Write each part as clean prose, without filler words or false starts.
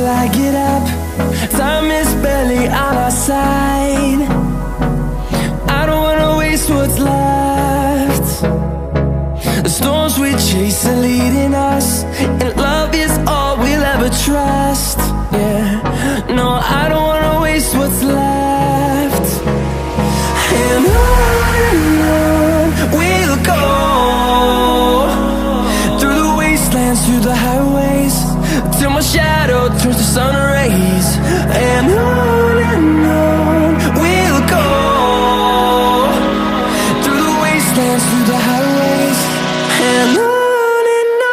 till I get up. Time is barely on our side. I don't wanna waste what's left. The storms we chase are leading us, and love is all we'll ever trust. Yeah, no, I don't wanna waste what's left. And on we'll go, through the wastelands, through the highways, till my shadow turns to sun rays. And on we'll go, through the wastelands, through the highways, and on we'll go.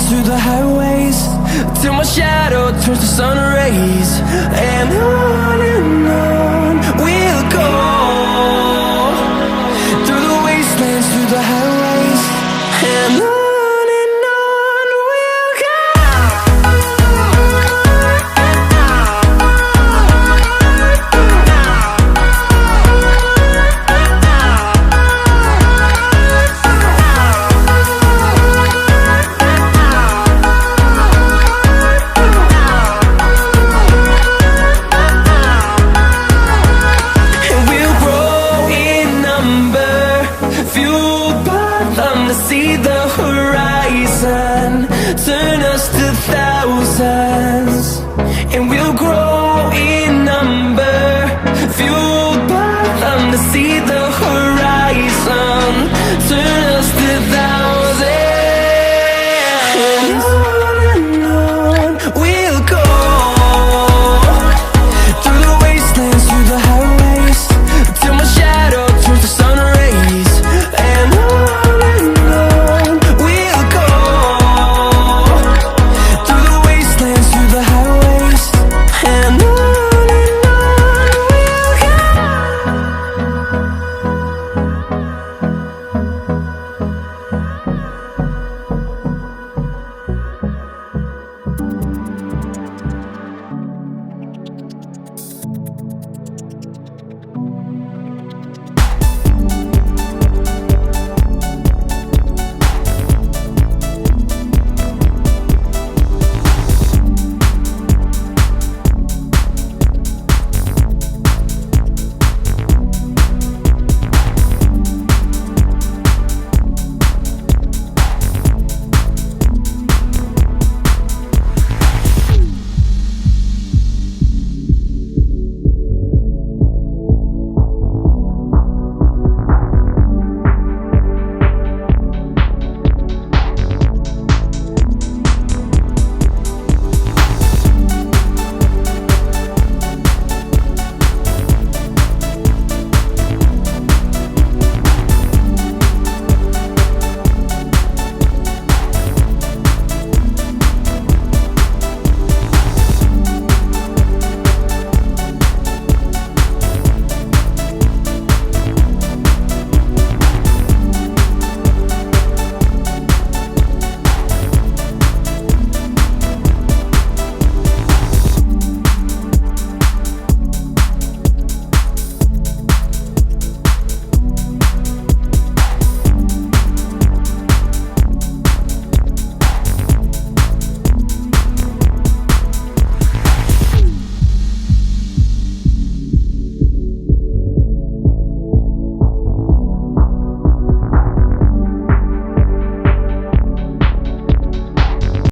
Through the highways, till my shadow turns to sun rays. And on we'll go, through the wastelands, through the highways, and on we'll go. To see the horizon turn us to thousands, and we'll grow in number, fueled by them to see the horizon.